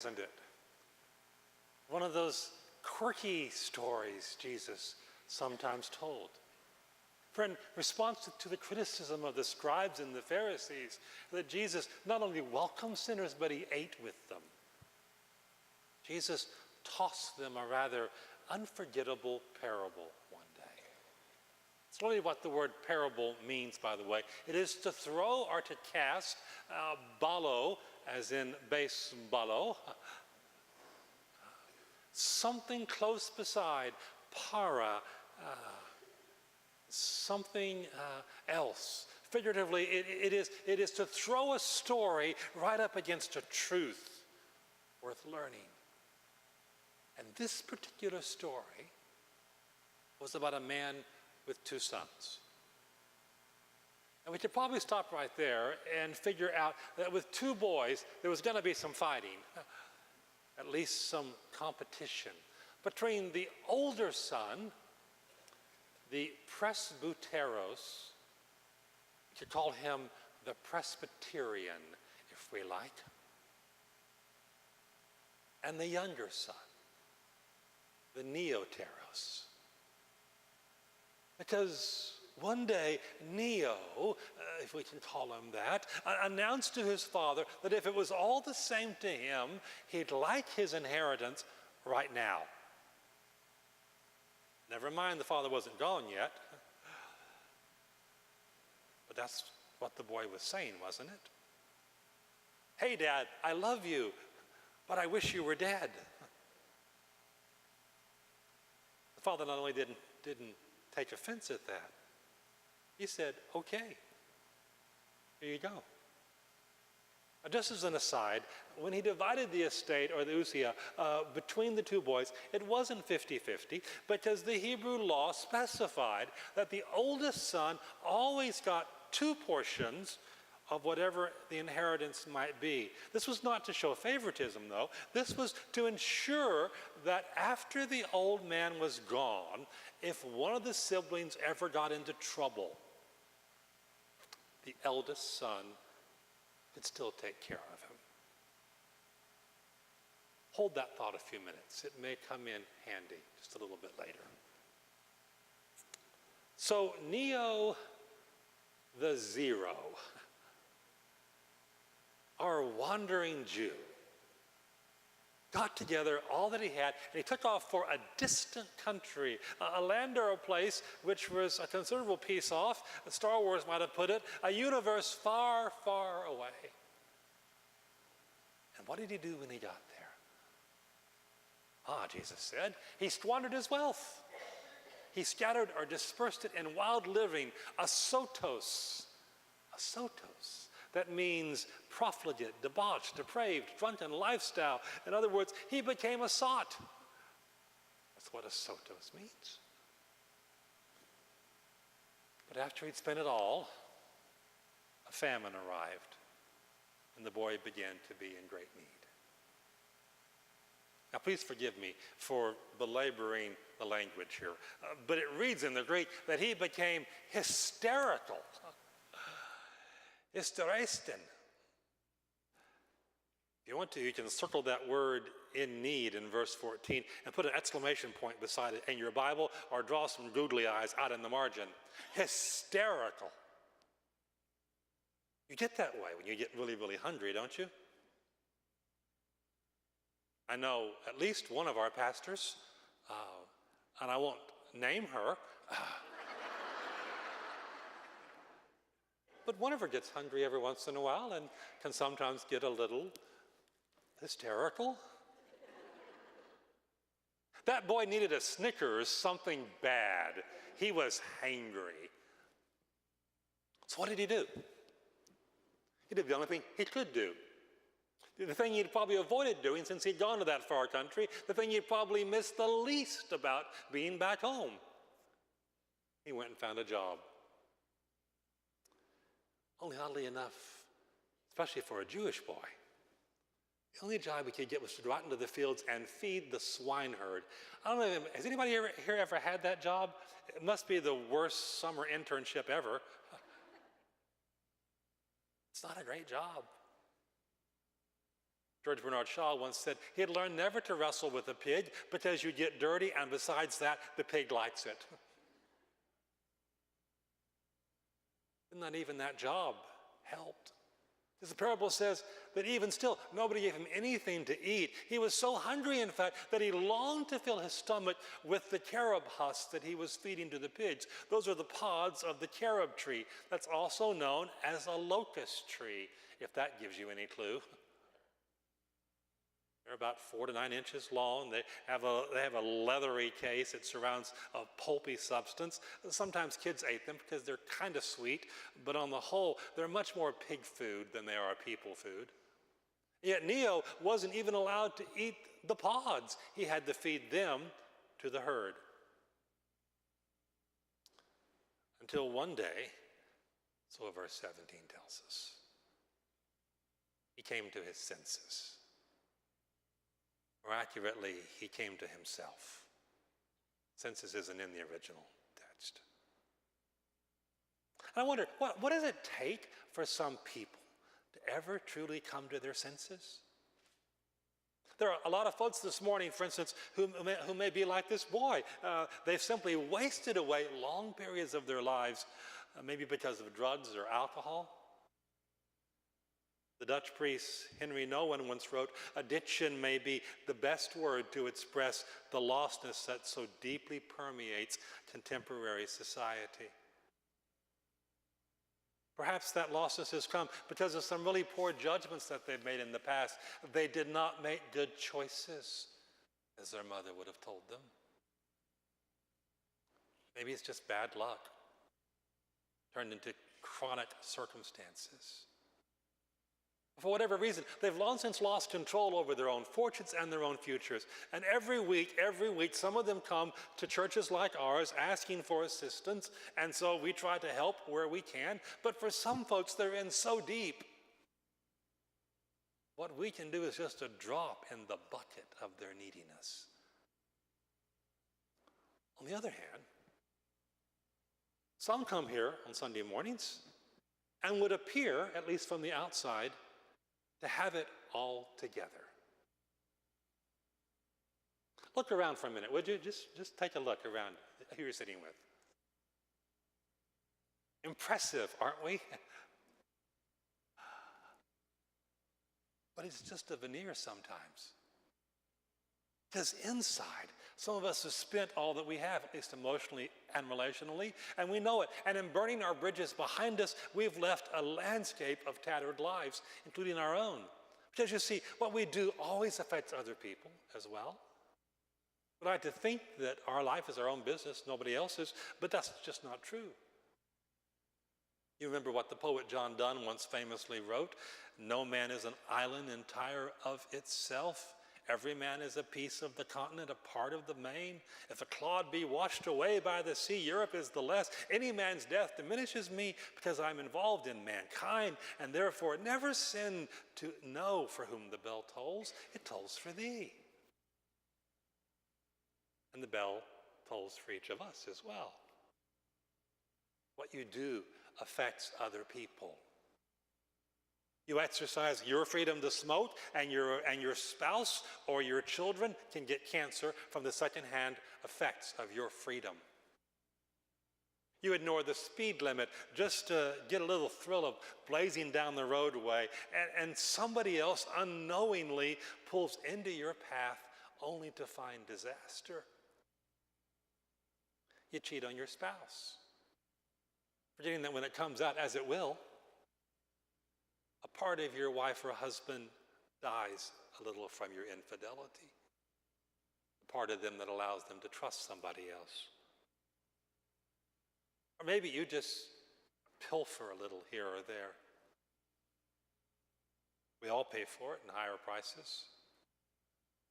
Isn't it? One of those quirky stories Jesus sometimes told. For in response to the criticism of the scribes and the Pharisees, that Jesus not only welcomed sinners, but he ate with them. Jesus tossed them a rather unforgettable parable one day. It's really what the word parable means, by the way. It is to throw or to cast, balo, as in base balo, something close beside, para, something else. Figuratively, it is to throw a story right up against a truth worth learning. And this particular story was about a man with two sons. And we could probably stop right there and figure out that with two boys, there was going to be some fighting, at least some competition between the older son, the presbyteros. We could call him the Presbyterian, if we like, and the younger son, the neoteros. Because one day, Neo, if we can call him that, announced to his father that if it was all the same to him, he'd like his inheritance right now. Never mind, the father wasn't gone yet. But that's what the boy was saying, wasn't it? Hey, Dad, I love you, but I wish you were dead. The father not only didn't take offense at that, he said, okay, here you go. Just as an aside, when he divided the estate, or the usia, between the two boys, it wasn't 50-50, because the Hebrew law specified that the oldest son always got two portions of whatever the inheritance might be. This was not to show favoritism, though. This was to ensure that after the old man was gone, if one of the siblings ever got into trouble, the eldest son could still take care of him. Hold that thought a few minutes. It may come in handy just a little bit later. So Neo the Zero, our wandering Jew, got together all that he had, and he took off for a distant country, a land or a place which was a considerable piece off, as Star Wars might have put it, a universe far, far away. And what did he do when he got there? Jesus said, he squandered his wealth. He scattered or dispersed it in wild living, asotos. Asotos. That means profligate, debauched, depraved, drunken lifestyle. In other words, he became a sot. That's what a sotos means. But after he'd spent it all, a famine arrived, and the boy began to be in great need. Now, please forgive me for belaboring the language here, but it reads in the Greek that he became hysterical. Hysteresten. If you want to, you can circle that word in need in verse 14 and put an exclamation point beside it in your Bible, or draw some googly eyes out in the margin. Hysterical. You get that way when you get really, really hungry, don't you? I know at least one of our pastors, and I won't name her, but one of her gets hungry every once in a while and can sometimes get a little hysterical. That boy needed a Snickers, something bad. He was hangry. So what did he do? He did the only thing he could do. The thing he'd probably avoided doing since he'd gone to that far country, the thing he'd probably missed the least about being back home. He went and found a job. Only oddly enough, especially for a Jewish boy, the only job he could get was to go out into the fields and feed the swineherd. I don't know, has anybody here ever had that job? It must be the worst summer internship ever. It's not a great job. George Bernard Shaw once said he had learned never to wrestle with a pig because you get dirty, and besides that, the pig likes it. And not even that job helped. Because the parable says that even still, nobody gave him anything to eat. He was so hungry, in fact, that he longed to fill his stomach with the carob husks that he was feeding to the pigs. Those are the pods of the carob tree. That's also known as a locust tree, if that gives you any clue. They're about 4 to 9 inches long. They have a leathery case. It surrounds a pulpy substance. Sometimes kids ate them because they're kind of sweet, but on the whole, they're much more pig food than they are people food. Yet Neo wasn't even allowed to eat the pods. He had to feed them to the herd. Until one day, so verse 17 tells us, he came to his senses. More accurately, he came to himself. Senses isn't in the original text. And I wonder, what does it take for some people to ever truly come to their senses? There are a lot of folks this morning, for instance, who may be like this boy. They've simply wasted away long periods of their lives, maybe because of drugs or alcohol. The Dutch priest Henry Nouwen once wrote, "Addiction may be the best word to express the lostness that so deeply permeates contemporary society." Perhaps that lostness has come because of some really poor judgments that they've made in the past. They did not make good choices, as their mother would have told them. Maybe it's just bad luck, turned into chronic circumstances. For whatever reason, they've long since lost control over their own fortunes and their own futures. And every week, some of them come to churches like ours asking for assistance, and so we try to help where we can. But for some folks, they're in so deep, what we can do is just a drop in the bucket of their neediness. On the other hand, some come here on Sunday mornings and would appear, at least from the outside, to have it all together. Look around for a minute, would you? Just take a look around who you're sitting with. Impressive, aren't we? But it's just a veneer sometimes. Because inside, some of us have spent all that we have, at least emotionally and relationally, and we know it. And in burning our bridges behind us, we've left a landscape of tattered lives, including our own. Because you see, what we do always affects other people as well. We like to think that our life is our own business, nobody else's, but that's just not true. You remember what the poet John Donne once famously wrote, "No man is an island entire of itself. Every man is a piece of the continent, a part of the main. If a clod be washed away by the sea, Europe is the less. Any man's death diminishes me because I'm involved in mankind, and therefore never sin to know for whom the bell tolls. It tolls for thee." And the bell tolls for each of us as well. What you do affects other people. You exercise your freedom to smoke, and your spouse or your children can get cancer from the secondhand effects of your freedom. You ignore the speed limit just to get a little thrill of blazing down the roadway, and somebody else unknowingly pulls into your path only to find disaster. You cheat on your spouse, forgetting that when it comes out, as it will, a part of your wife or husband dies a little from your infidelity. The part of them that allows them to trust somebody else. Or maybe you just pilfer a little here or there. We all pay for it in higher prices,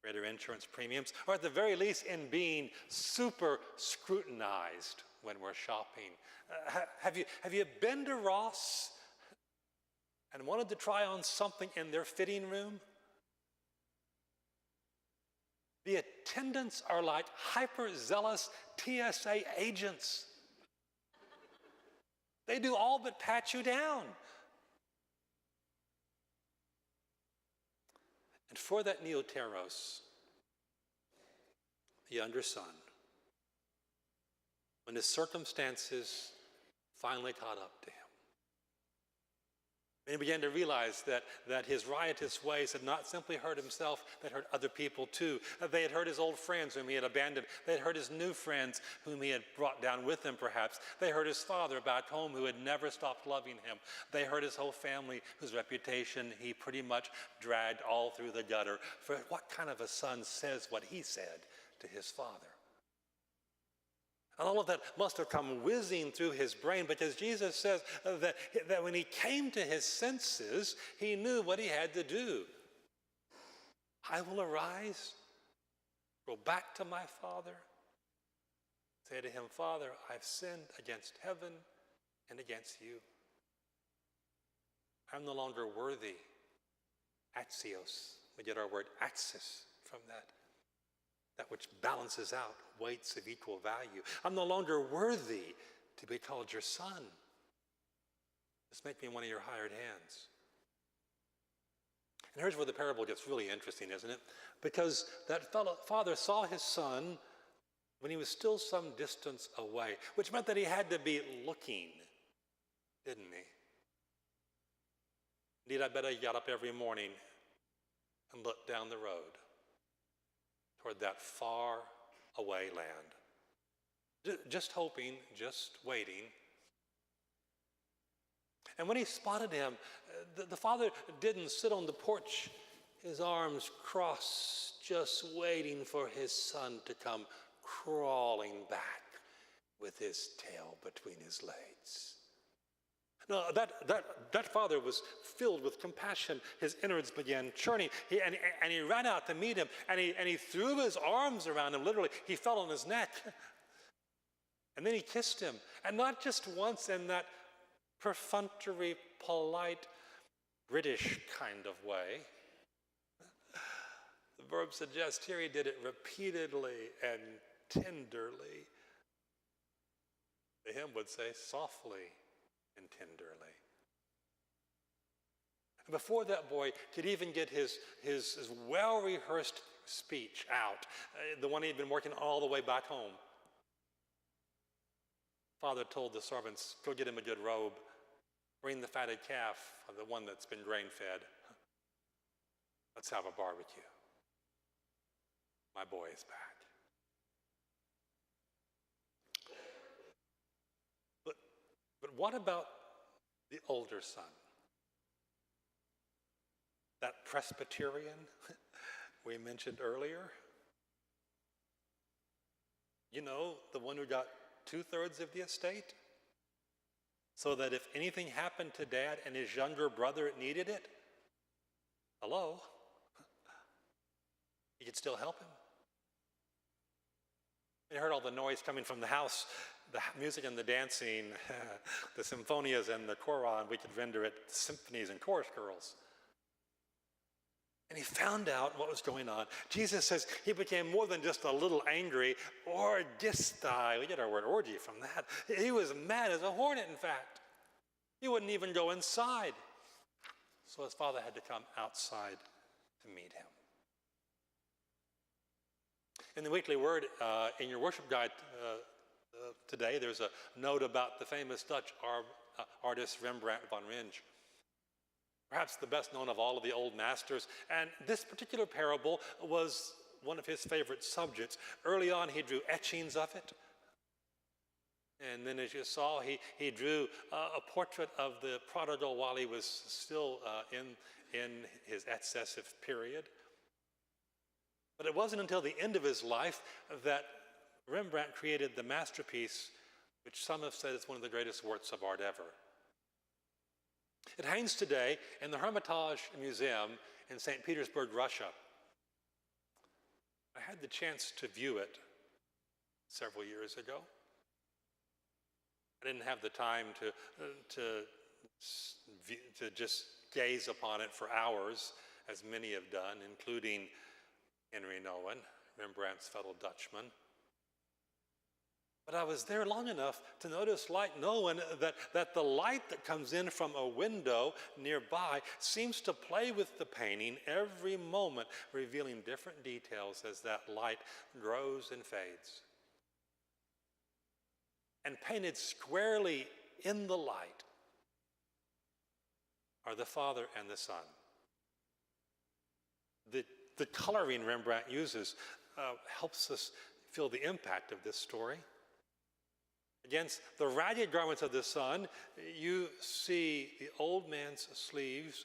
greater insurance premiums, or at the very least in being super scrutinized when we're shopping. Have you been to Ross and wanted to try on something in their fitting room? The attendants are like hyper-zealous TSA agents. They do all but pat you down. And for that Neoteros, the younger son, when his circumstances finally caught up to him, and he began to realize that his riotous ways had not simply hurt himself, they hurt other people too. They had hurt his old friends whom he had abandoned. They had hurt his new friends whom he had brought down with him perhaps. They hurt his father back home who had never stopped loving him. They hurt his whole family whose reputation he pretty much dragged all through the gutter. For what kind of a son says what he said to his father? And all of that must have come whizzing through his brain, because Jesus says that when he came to his senses, he knew what he had to do. I will arise, go back to my father, say to him, Father, I've sinned against heaven and against you. I'm no longer worthy. Axios. We get our word axis from that which balances out weights of equal value. I'm no longer worthy to be called your son. Just make me one of your hired hands. And here's where the parable gets really interesting, isn't it? Because that father saw his son when he was still some distance away, which meant that he had to be looking, didn't he? Indeed, I bet he got up every morning and looked down the road toward that far away land. Just hoping, just waiting. And when he spotted him, the father didn't sit on the porch, his arms crossed, just waiting for his son to come crawling back with his tail between his legs. No, that father was filled with compassion. His innards began churning. And he ran out to meet him, and he threw his arms around him. Literally, he fell on his neck. And then he kissed him. And not just once in that perfunctory, polite, British kind of way. The verb suggests here he did it repeatedly and tenderly. The hymn would say softly and tenderly. And before that boy could even get his well-rehearsed speech out, the one he'd been working all the way back home, father told the servants, go get him a good robe, bring the fatted calf, the one that's been grain-fed. Let's have a barbecue. My boy is back. But what about the older son? That Presbyterian we mentioned earlier? You know, the one who got 2/3 of the estate? So that if anything happened to Dad and his younger brother needed it, hello? He could still help him. You heard all the noise coming from the house, the music and the dancing, the symphonias and the choral, and we could render it symphonies and chorus girls. And he found out what was going on. Jesus says he became more than just a little angry, orgistai. We get our word orgy from that. He was mad as a hornet, in fact. He wouldn't even go inside. So his father had to come outside to meet him. In the Weekly Word, in your worship guide today, there's a note about the famous Dutch artist Rembrandt van Rijn. Perhaps the best known of all of the old masters. And this particular parable was one of his favorite subjects. Early on, he drew etchings of it. And then, as you saw, he drew a portrait of the prodigal while he was still in his excessive period. But it wasn't until the end of his life that Rembrandt created the masterpiece, which some have said is one of the greatest works of art ever. It hangs today in the Hermitage Museum in St. Petersburg, Russia. I had the chance to view it several years ago. I didn't have the time to just gaze upon it for hours, as many have done, including Henry Nouwen, Rembrandt's fellow Dutchman. But I was there long enough to notice, like Noah, that the light that comes in from a window nearby seems to play with the painting every moment, revealing different details as that light grows and fades. And painted squarely in the light are the Father and the Son. The coloring Rembrandt uses helps us feel the impact of this story. Against the ragged garments of the Son, you see the old man's sleeves,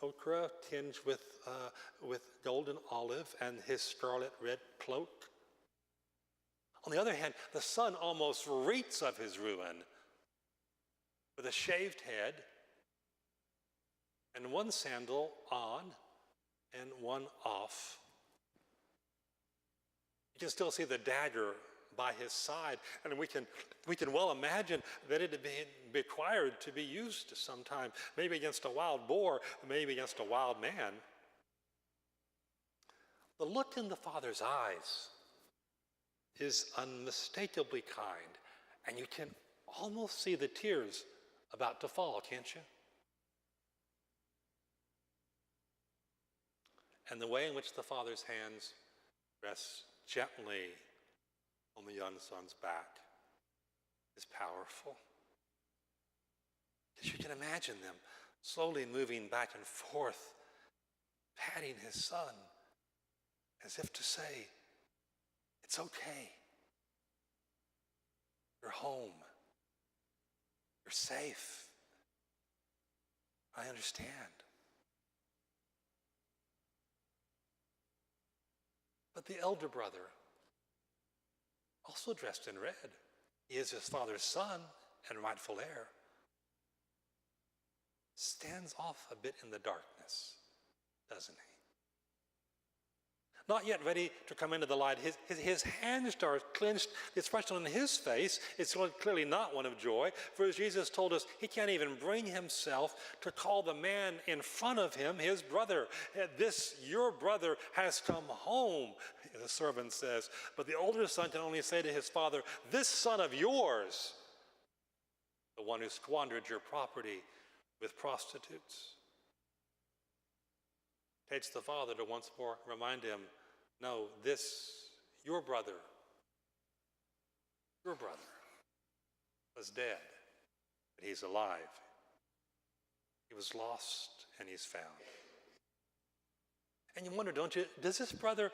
ochre tinged with golden olive, and his scarlet red cloak. On the other hand, the Son almost reeks of his ruin, with a shaved head and one sandal on and one off. You can still see the dagger by his side, and we can well imagine that it had been required to be used sometime, maybe against a wild boar, maybe against a wild man. The look in the Father's eyes is unmistakably kind, and you can almost see the tears about to fall, can't you? And the way in which the Father's hands rest gently on the young Son's back is powerful. Because you can imagine them slowly moving back and forth, patting his son, as if to say, it's okay. You're home. You're safe. I understand. But the elder brother, also dressed in red, he is his father's son and rightful heir, stands off a bit in the darkness, doesn't he? Not yet ready to come into the light. His hands are clenched. The expression on his face is clearly not one of joy, for as Jesus told us, he can't even bring himself to call the man in front of him his brother. This, your brother, has come home, the servant says. But the older son can only say to his father, this son of yours, the one who squandered your property with prostitutes, takes the father to once more remind him, no, this, your brother was dead, but he's alive. He was lost and he's found. And you wonder, don't you, does this brother,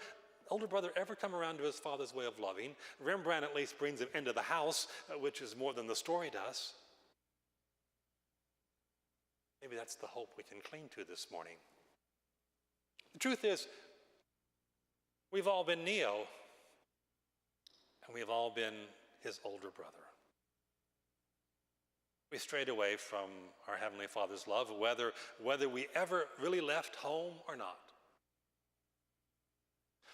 older brother, ever come around to his father's way of loving? Rembrandt at least brings him into the house, which is more than the story does. Maybe that's the hope we can cling to this morning. The truth is, we've all been Neo, and we've all been his older brother. We strayed away from our Heavenly Father's love, whether we ever really left home or not.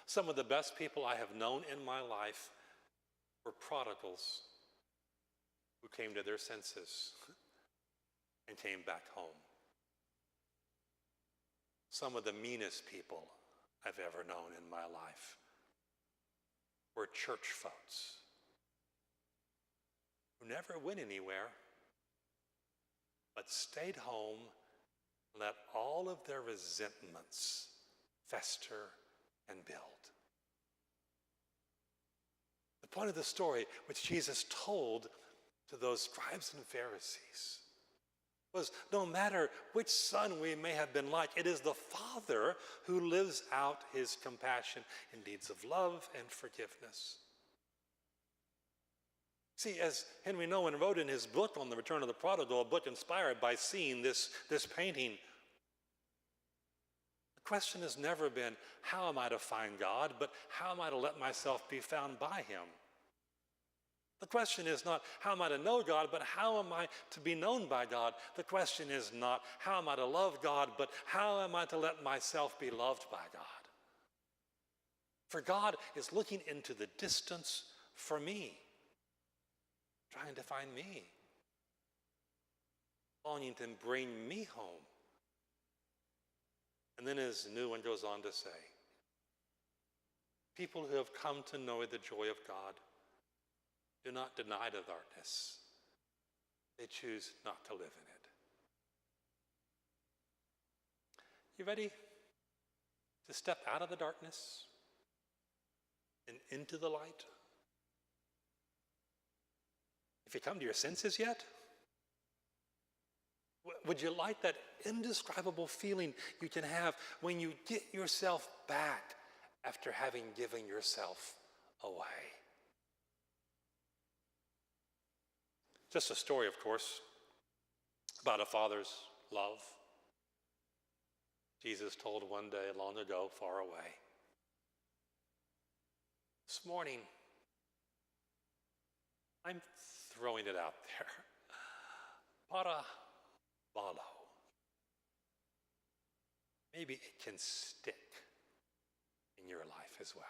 Some of the best people I have known in my life were prodigals who came to their senses and came back home. Some of the meanest people I've ever known in my life were church folks who never went anywhere, but stayed home and let all of their resentments fester and build. The point of the story, which Jesus told to those scribes and Pharisees, was no matter which son we may have been like, it is the Father who lives out his compassion in deeds of love and forgiveness. See, as Henry Nouwen wrote in his book on the return of the prodigal, a book inspired by seeing this painting, the question has never been, how am I to find God, but how am I to let myself be found by him? The question is not, how am I to know God, but how am I to be known by God? The question is not, how am I to love God, but how am I to let myself be loved by God? For God is looking into the distance for me, trying to find me, longing to bring me home. And then as Nouwen goes on to say, people who have come to know the joy of God do not deny the darkness. They choose not to live in it. You ready to step out of the darkness and into the light? If you come to your senses yet, would you like that indescribable feeling you can have when you get yourself back after having given yourself away? Just a story, of course, about a father's love. Jesus told one day long ago, far away. This morning, I'm throwing it out there. Para balo. Maybe it can stick in your life as well.